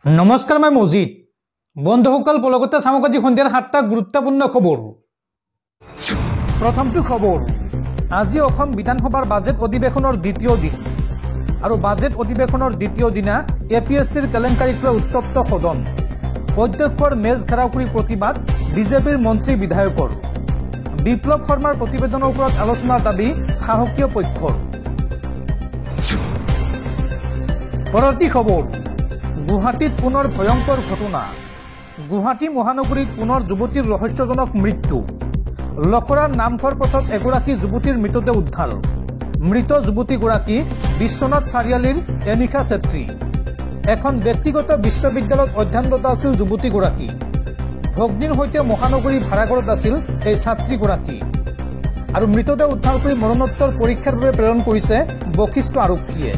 नमस्कार मैं मजिद बंधुসকল पलकते चामक आज सन्धियार 7টা गुरुत्वपूर्ण खबर। प्रथमটো खबर আজি অসম বিধানসভাৰ বাজেট অধিৱেশনৰ দ্বিতীয় দিন আৰু বাজেট অধিৱেশনৰ দ্বিতীয় দিনা এপিএসসিৰ কেলেংকাৰীক লৈ উত্তপ্ত সদন। অধ্যক্ষৰ মেজ ঘেৰাও কৰি প্ৰতিবাদ বিজেপিৰ মন্ত্ৰী বিধায়কৰ। বিপ্লৱ শৰ্মাৰ প্ৰতিবেদনৰ ওপৰত আলোচনাৰ দাবী সাহসীয় পক্ষৰ। পৰৱৰ্তী খবৰ গুৱাহাটীত পুনৰ ভয়ংকৰ ঘটনা। গুৱাহাটী মহানগৰীত পুনৰ যুৱতীৰ ৰহস্যজনক মৃত্যু। লখৰাৰ নামঘৰ পথত এগৰাকী যুৱতীৰ মৃতদেহ উদ্ধাৰ। মৃত যুৱতীগৰাকী বিশ্বনাথ চাৰিআলিৰ এনিশা ছেত্ৰী। এখন ব্যক্তিগত বিশ্ববিদ্যালয়ত অধ্যয়নৰত আছিল যুৱতীগৰাকী। ভগ্নীৰ সৈতে মহানগৰী ভাড়াঘৰত আছিল এই ছাত্ৰীগৰাকী আৰু মৃতদেহ উদ্ধাৰ কৰি মৰণোত্তৰ পৰীক্ষাৰ বাবে প্ৰেৰণ কৰিছে বশিষ্ঠ আৰক্ষীয়ে।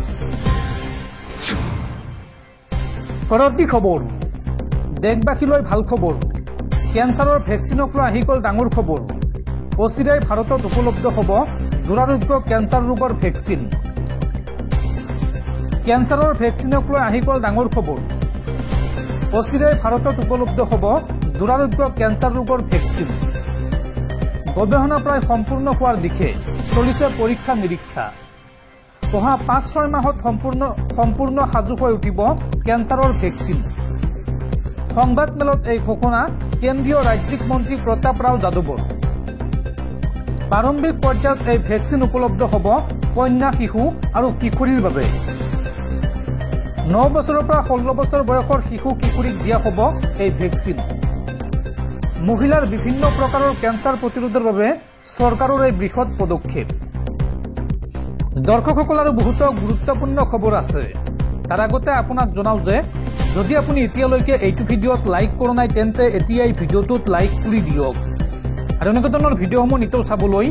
পৰৱৰ্তী খবৰ দেশবাসীলৈ ভাল খবৰ। কেঞ্চাৰৰ ভেকচিনক লৈ আহি গ'ল ডাঙৰ খবৰ। অচিৰাই ভাৰতত উপলব্ধ হ'ব দুৰাৰোগ্য কেঞ্চাৰ ৰোগৰ ভেকচিন। কেঞ্চাৰৰ ভেকচিনক লৈ আহি গ'ল ডাঙৰ খবৰ। অচিৰাই ভাৰতত উপলব্ধ হ'ব দুৰাৰোগ্য কেঞ্চাৰ ৰোগৰ ভেকচিন। গৱেষণা প্ৰায় সম্পূৰ্ণ হোৱাৰ দিশে চলিছে পৰীক্ষা নিৰীক্ষা। অহা 5-6 মাহত সম্পূৰ্ণ সাজু হৈ উঠিব কেঞ্চাৰৰ ভেকচিন। সংবাদমেলত এই ঘোষণা কেন্দ্ৰীয় ৰাজ্যিক মন্ত্ৰী প্ৰতাপ ৰাও যাদৱৰ। প্ৰাৰম্ভিক পৰ্যায়ত এই ভেকচিন উপলব্ধ হ'ব কন্যা শিশু আৰু কিশোৰীৰ বাবে। 9 বছৰৰ পৰা 16 বছৰ বয়সৰ শিশু কিশোৰীক দিয়া হ'ব এই ভেকচিন। মহিলাৰ বিভিন্ন প্ৰকাৰৰ কেঞ্চাৰ প্ৰতিৰোধৰ বাবে চৰকাৰৰ এই বৃহৎ পদক্ষেপ। দৰ্শকসকল আৰু বহুতো গুৰুত্বপূৰ্ণ খবৰ আছে। তাৰ আগতে আপোনাক জনাও যে যদি আপুনি এতিয়ালৈকে এইটো ভিডিঅ'ত লাইক কৰা নাই তেন্তে এতিয়াই ভিডিঅ'টোত লাইক কৰি দিয়ক আৰু এনেকুৱা ধৰণৰ ভিডিঅ'সমূহ নিতৌ চাবলৈ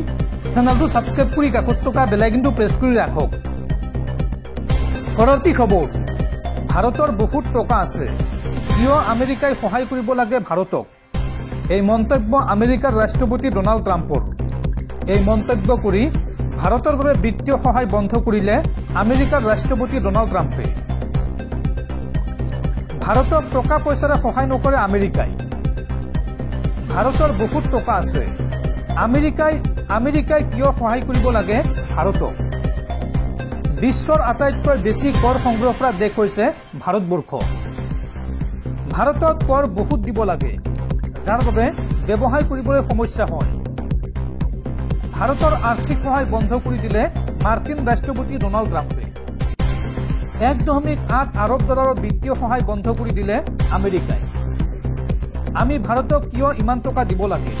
চেনেলটো ছাবস্ক্ৰাইব কৰি কাষত থকা বেল আইকনটো প্ৰেছ কৰি ৰাখক। পৰৱৰ্তী খবৰ ভাৰতৰ বহুত টকা আছে, কিয় আমেৰিকাই সহায় কৰিব লাগে ভাৰতক? এই মন্তব্য আমেৰিকাৰ ৰাষ্ট্ৰপতি ডনাল্ড ট্ৰাম্পৰ। এই মন্তব্য কৰি ভাৰতৰ বাবে বিত্তীয় সহায় বন্ধ কৰিলে আমেৰিকাৰ ৰাষ্ট্ৰপতি ডনাল্ড ট্ৰাম্পে। ভাৰতক টকা পইচাৰে সহায় নকৰে আমেৰিকাই। ভাৰতৰ বহুত টকা আছে, আমেৰিকাই কিয় সহায় কৰিব লাগে ভাৰতক? বিশ্বৰ আটাইতকৈ বেছি কৰ সংগ্ৰহ কৰা দেশ হৈছে ভাৰতবৰ্ষ। ভাৰতত কৰ বহুত দিব লাগে, যাৰ বাবে ব্যৱসায় কৰিবলৈ সমস্যা হয়। ভাৰতৰ আৰ্থিক সহায় বন্ধ কৰি দিলে মাৰ্কিন ৰাষ্ট্ৰপতি ডনাল্ড ট্ৰাম্পে। 1.8 আৰব ডলাৰৰ বিত্তীয় সহায় বন্ধ কৰি দিলে আমেৰিকাই। আমি ভাৰতক কিয় ইমান টকা দিব লাগে?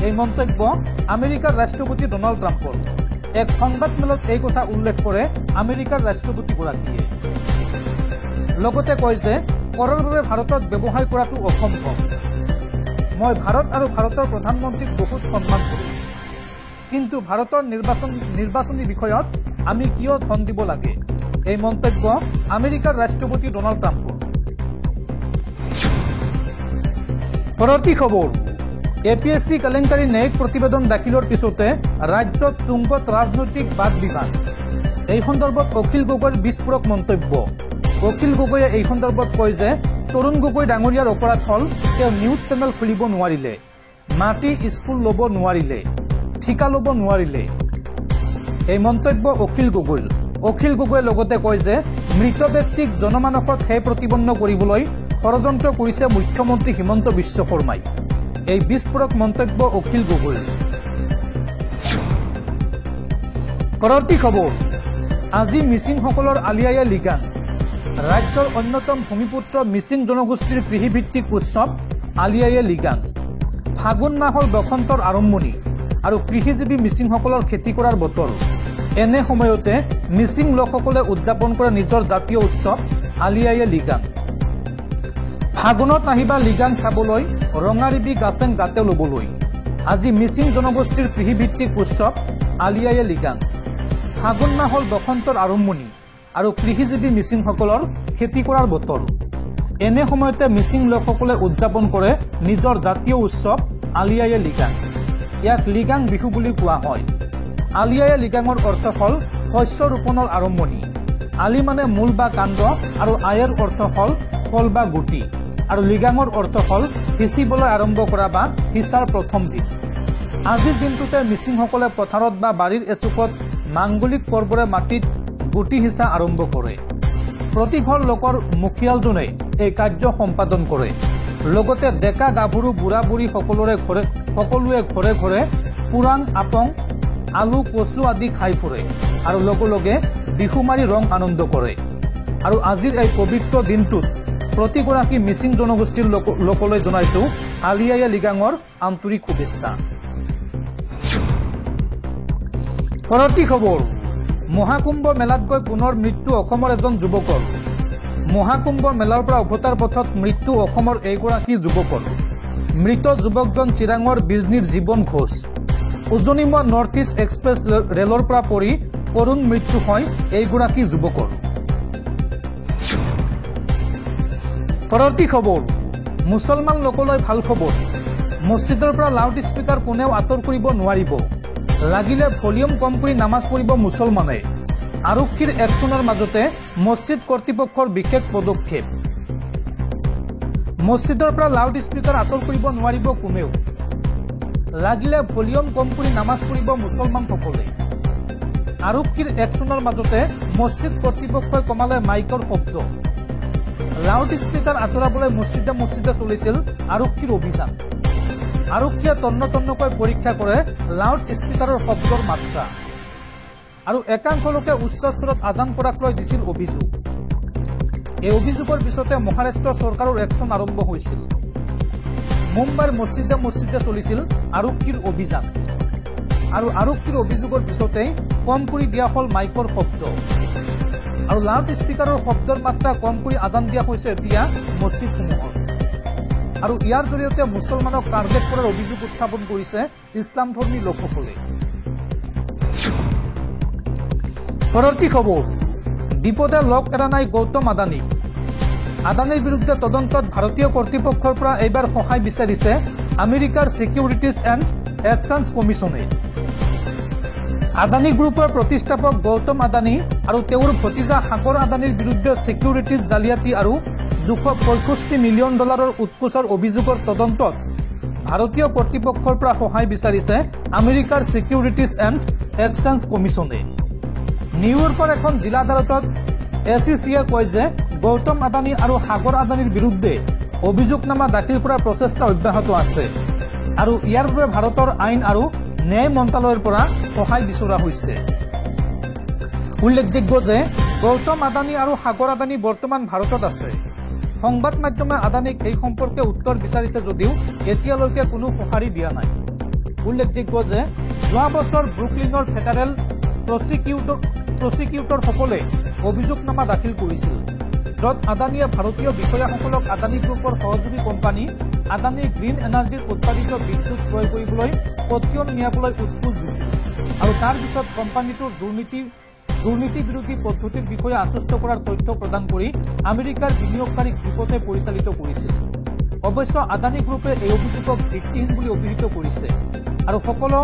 এই মন্তব্য আমেৰিকাৰ ৰাষ্ট্ৰপতি ডনাল্ড ট্ৰাম্পৰ। এক সংবাদমেলত এই কথা উল্লেখ কৰে আমেৰিকাৰ ৰাষ্ট্ৰপতিগৰাকীয়ে। লগতে কয় যে কৰৰ বাবে ভাৰতত ব্যৱসায় কৰাটো অসম্ভৱ। মই ভাৰত আৰু ভাৰতৰ প্ৰধানমন্ত্ৰীক বহুত সন্মান কৰোঁ, কিন্তু ভাৰতৰ নিৰ্বাচনী বিষয়ত আমি কিয় ধন দিব লাগে? এই মন্তব্য আমেৰিকাৰ ৰাষ্ট্ৰপতি ডনাল্ড ট্ৰাম্পৰ। পৰৱৰ্তী খবৰ এপিএসসি কেলেংকাৰী ন্যায়িক প্ৰতিবেদন দাখিলৰ পিছতে ৰাজ্যত তুংগত ৰাজনৈতিক বাদ বিবাদ। এই সন্দৰ্ভত অখিল গগৈৰ বিস্ফোৰক মন্তব্য। অখিল গগৈয়ে এই সন্দৰ্ভত কয় যে তৰুণ গগৈ ডাঙৰীয়াৰ অপৰাধ হ'ল তেওঁ নিউজ চেনেল খুলিব নোৱাৰিলে, মাটি স্কুল ল'ব নোৱাৰিলে, ঠিকা ল'ব নোৱাৰিলে। এই মন্তব্য অখিল গগৈৰ। অখিল গগৈয়ে লগতে কয় যে মৃত ব্যক্তিক জনমানসত হে প্ৰতিপন্ন কৰিবলৈ ষড়যন্ত্ৰ কৰিছে মুখ্যমন্ত্ৰী হিমন্ত বিশ্ব শৰ্মাই। এই বিস্ফোৰক মন্তব্য অখিল গগৈৰ। পৰৱৰ্তী খবৰ আজি মিচিংসকলৰ আলি আয়ে লৃগাং। ৰাজ্যৰ অন্যতম ভূমিপুত্ৰ মিচিং জনগোষ্ঠীৰ কৃষিভিত্তিক উৎসৱ আলি আয়ে লৃগাং। ফাগুন মাহ হ'ল বসন্তৰ আৰম্ভণি আৰু কৃষিজীৱী মিচিংসকলৰ খেতি কৰাৰ বতৰ। এনে সময়তে মিচিং লোকসকলে উদযাপন কৰে নিজৰ জাতীয় উৎসৱ আলি আয়ে লৃগাং। ফাগুনত আহিবা লৃগাং চাবলৈ, ৰঙাৰিবি গাছেং গাতে ল'বলৈ। আজি মিচিং জনগোষ্ঠীৰ কৃষিভিত্তিক উৎসৱ আলি আয়ে লৃগাং। ফাগুন মাহ হ'ল বসন্তৰ আৰম্ভণি আৰু কৃষিজীৱী মিচিংসকলৰ খেতি কৰাৰ বতৰ। এনে সময়তে মিচিং লোকসকলে উদযাপন কৰে নিজৰ জাতীয় উৎসৱ আলি আয়ে লৃগাং। ইয়াক লৃগাং বিহু বুলি কোৱা হয়। আলি আয়ে লৃগাঙৰ অৰ্থ হ'ল শস্য ৰোপণৰ আৰম্ভণি। আলি মানে মূল বা কাণ্ড আৰু আয়েৰ অৰ্থ হ'ল ফল বা গুটি আৰু লিগাঙৰ অৰ্থ হ'ল সিঁচিবলৈ আৰম্ভ কৰা বা সিঁচাৰ প্ৰথম দিন। আজিৰ দিনটোতে মিচিংসকলে পথাৰত বা বাৰীৰ এচুকত মাংগলিক পৰ্বৰে মাটিত গুটি সিঁচা আৰম্ভ কৰে। প্ৰতি ঘৰ লোকৰ মুখিয়ালজনে এই কাৰ্য সম্পাদন কৰে। লগতে ডেকা গাভৰু বুঢ়া বুঢ়ী সকলোৱে ঘৰে ঘৰে পুৰাং আপং আলু কচু আদি খাই ফুৰে আৰু লগে লগে বিহু মাৰি ৰং আনন্দ কৰে। আৰু আজিৰ এই পবিত্ৰ দিনটোত প্ৰতিগৰাকী মিচিং জনগোষ্ঠীৰ লোকলৈ জনাইছো আলি আই লৃগাঙৰ আন্তৰিক শুভেচ্ছা। পৰৱৰ্তী খবৰ, মহাকুম্ভ মেলাত গৈ পুনৰ মৃত্যু অসমৰ এজন যুৱকৰ। মহাকুম্ভ মেলাৰ পৰা উভতাৰ পথত মৃত্যু অসমৰ এইগৰাকী যুৱকৰ। মৃত যুৱকজন চিৰাঙৰ বিজনীৰ জীৱন ঘোষ। উজনিমুৱা নৰ্থ ইষ্ট এক্সপ্ৰেছ ৰেলৰ পৰা পৰি কৰুণ মৃত্যু হয় এইগৰাকী যুৱকৰ। পৰৱৰ্তী খবৰ, মুছলমান লোকলৈ ভাল খবৰ। মছজিদৰ পৰা লাউড স্পীকাৰ কোনেও আঁতৰ কৰিব নোৱাৰিব। লাগিলে ভলিউম কম কৰি নামাজ পঢ়িব মুছলমানে। আৰক্ষীৰ একশ্যনৰ মাজতে মছজিদ কৰ্তৃপক্ষৰ বিশেষ পদক্ষেপ। মছজিদৰ পৰা লাউড স্পীকাৰ আঁতৰ কৰিব নোৱাৰিব কোনেও। লাগিলে ভলিউম কম কৰি নামাজ পঢ়িব মুছলমানসকলে। আৰক্ষীৰ একশ্যনৰ মাজতে মছজিদ কৰ্তৃপক্ষই কমালে মাইকৰ শব্দ। লাউড স্পীকাৰ আঁতৰাবলৈ মছজিদে চলিছিল আৰক্ষীৰ অভিযান। আৰক্ষীয়ে তন্নকৈ পৰীক্ষা কৰে লাউড স্পীকাৰৰ শব্দৰ মাত্ৰা। আৰু একাংশ লোকে উচ্চ স্বৰত আজান কৰাক লৈ দিছিল অভিযোগ। এই অভিযোগৰ পিছতে মহাৰাষ্ট্ৰ চৰকাৰৰ একশ্যন আৰম্ভ হৈছিল। মুম্বাইৰ মছজিদে চলিছিল আৰক্ষীৰ অভিযান। আৰু আৰক্ষীৰ অভিযোগৰ পিছতেই কম কৰি দিয়া হ'ল মাইকৰ শব্দ আৰু লাউড স্পীকাৰৰ শব্দৰ মাত্ৰা কম কৰি আজান দিয়া হৈছে এতিয়া মছজিদসমূহত। আৰু ইয়াৰ জৰিয়তে মুছলমানক টাৰ্গেট কৰাৰ অভিযোগ উত্থাপন কৰিছে ইছলামধৰ্মী লোকসকলে। পৰৱৰ্তী খবৰ, বিপদে লগ এৰা নাই গৌতম আদানী। আদানীৰ বিৰুদ্ধে তদন্তত ভাৰতীয় কৰ্তৃপক্ষৰ পৰা এইবাৰ সহায় বিচাৰিছে আমেৰিকাৰ ছিকিউৰিটিজ এণ্ড এক্সচেঞ্জ কমিছনে। আদানী গ্ৰুপৰ প্ৰতিষ্ঠাপক গৌতম আদানী আৰু তেওঁৰ ভতিজা সাগৰ আদানীৰ বিৰুদ্ধে ছিকিউৰিটিজ জালিয়াতি আৰু $265 মিলিয়ন উৎকোচৰ অভিযোগৰ তদন্তত ভাৰতীয় কৰ্তৃপক্ষৰ পৰা সহায় বিচাৰিছে আমেৰিকাৰ ছিকিউৰিটিজ এণ্ড এক্সচেঞ্জ কমিছনে। নিউয়ৰ্কৰ এখন জিলা আদালতত SECয়ে কয় যে গৌতম আদানী আৰু সাগৰ আদানীৰ বিৰুদ্ধে অভিযোগনামা দাখিল কৰাৰ প্ৰচেষ্টা অব্যাহত আছে আৰু ইয়াৰ বাবে ভাৰতৰ আইন আৰু ন্যায় মন্ত্ৰালয়ৰ পৰা সহায় বিচৰা হৈছে। উল্লেখযোগ্য যে গৌতম আদানী আৰু সাগৰ আদানী বৰ্তমান ভাৰতত আছে। সংবাদ মাধ্যমে আদানীক এই সম্পৰ্কে উত্তৰ বিচাৰিছে যদিও এতিয়ালৈকে কোনো সঁহাৰি দিয়া নাই। উল্লেখযোগ্য যে যোৱা বছৰ ব্ৰুকলিনৰ ফেডাৰেল প্ৰচিকিউটৰসকলে অভিযোগনামা দাখিল কৰিছিল, য'ত আদানীয়ে ভাৰতীয় বিষয়াসকলক আদানী গ্ৰুপৰ সহযোগী কোম্পানী আদানী গ্ৰীণ এনাৰ্জিৰ উৎপাদিত বিদ্যুৎ ক্ৰয় কৰিবলৈ পতিয়ন নিয়াবলৈ উৎকোচ দিছিল আৰু তাৰ পিছত কোম্পানীটোৰ দুৰ্নীতি বিৰোধী পদ্ধতিৰ বিষয়ে আশ্বস্ত কৰাৰ তথ্য প্ৰদান কৰি আমেৰিকাৰ বিনিয়োগকাৰীক বিপথে পৰিচালিত কৰিছিল। অৱশ্য আদানী গ্ৰুপে এই অভিযোগক ভিত্তিহীন বুলি অভিহিত কৰিছে আৰু সকলো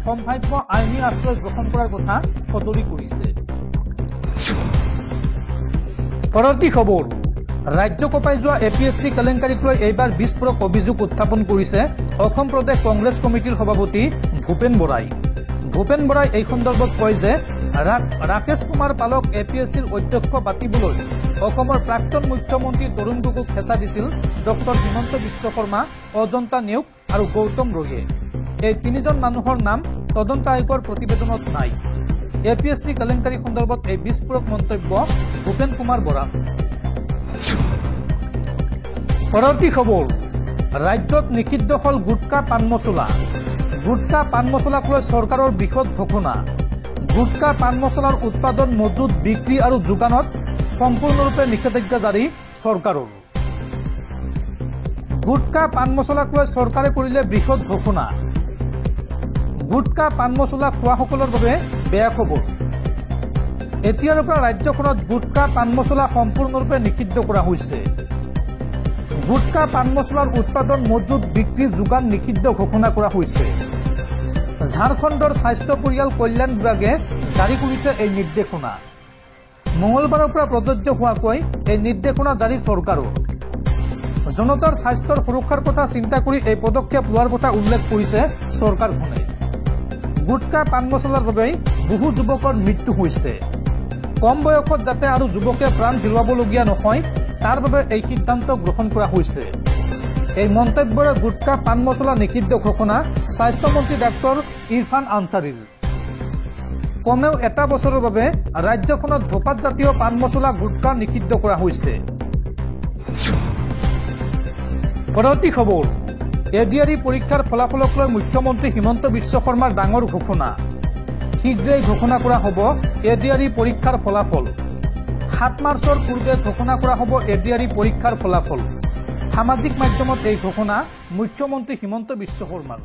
সম্ভাৱ্য আইনী আশ্ৰয় গ্ৰহণ কৰাৰ কথা সদৰি কৰিছে। পৰৱৰ্তী খবৰ, ৰাজ্য কঁপাই যোৱা APSC কেলেংকাৰীক লৈ এইবাৰ বিস্ফোৰক অভিযোগ উত্থাপন কৰিছে অসম প্ৰদেশ কংগ্ৰেছ কমিটিৰ সভাপতি ভূপেন বৰাই। ভূপেন বৰাই এই সন্দৰ্ভত কয় যে ৰাকেশ কুমাৰ পালক APSCৰ অধ্যক্ষ পাতিবলৈ অসমৰ প্ৰাক্তন মুখ্যমন্ত্ৰী তৰুণ গগৈক হেঁচা দিছিল ডক্টৰ হিমন্ত বিশ্ব শৰ্মা, অজন্তা নেওগ আৰু গৌতম ৰয়ে। এই তিনিজন মানুহৰ নাম তদন্ত আয়োগৰ প্ৰতিবেদনত নাই। APSC কেলেংকাৰী সন্দৰ্ভত এই বিস্ফোৰক মন্তব্য ভূপেন কুমাৰ বৰা। পৰৱৰ্তী খবৰ, ৰাজ্যত নিষিদ্ধ হ'ল গুটকা পান মছলা। গুটকা পান মছলাক লৈ চৰকাৰৰ বৃহৎ ঘোষণা। গুটকা পান মছলাৰ উৎপাদন, মজুত, বিক্ৰী আৰু যোগানত সম্পূৰ্ণৰূপে নিষেধাজ্ঞা জাৰি চৰকাৰৰ। গুটকা পান মছলাক লৈ চৰকাৰে কৰিলে বৃহৎ ঘোষণা। গুটকা পান মছলা খোৱাসকলৰ বাবে বেয়া খবৰ। এতিয়াৰ পৰা ৰাজ্যখনত গুটকা পান মছলা সম্পূৰ্ণৰূপে নিষিদ্ধ কৰা হৈছে। গুটকা পান মছলাৰ উৎপাদন, মজুত, বিক্ৰী, যোগান নিষিদ্ধ ঘোষণা কৰা হৈছে। ঝাৰখণ্ডৰ স্বাস্থ্য পৰিয়াল কল্যাণ বিভাগে জাৰি কৰিছে এই নিৰ্দেশনা। মঙলবাৰৰ পৰা প্ৰযোজ্য হোৱাকৈ এই নিৰ্দেশনা জাৰি চৰকাৰৰ। জনতাৰ স্বাস্থ্যৰ সুৰক্ষাৰ কথা চিন্তা কৰি এই পদক্ষেপ লোৱাৰ কথা উল্লেখ কৰিছে চৰকাৰখনে। গুটকা পান মছলাৰ বাবে বহু যুৱকৰ মৃত্যু হৈছে। কম বয়সত যাতে আৰু যুৱকে প্ৰাণ হেৰুৱাবলগীয়া নহয় তাৰ বাবে এই সিদ্ধান্ত গ্ৰহণ কৰা হৈছে। এই মন্তব্যৰে গুটকা পান মছলা নিষিদ্ধ ঘোষণা স্বাস্থ্যমন্ত্ৰী ডাক্তৰ ইৰফান আনছাৰীৰ। কমেও এটা বছৰৰ বাবে ৰাজ্যখনত ধঁপাতজাতীয় পান মছলা গুটকা নিষিদ্ধ কৰা হৈছে। পৰৱৰ্তী খবৰ, এডিআৰই পৰীক্ষাৰ ফলাফলক লৈ মুখ্যমন্ত্ৰী হিমন্ত বিশ্ব শৰ্মাৰ ডাঙৰ ঘোষণা। শীঘ্ৰেই ঘোষণা কৰা হ'ব এডিআৰই পৰীক্ষাৰ ফলাফল। 7 মাৰ্চৰ পূৰ্বে ঘোষণা কৰা হ'ব এডিআৰই পৰীক্ষাৰ ফলাফল। সামাজিক মাধ্যমত এই ঘোষণা মুখ্যমন্ত্ৰী হিমন্ত বিশ্ব শৰ্মাৰ।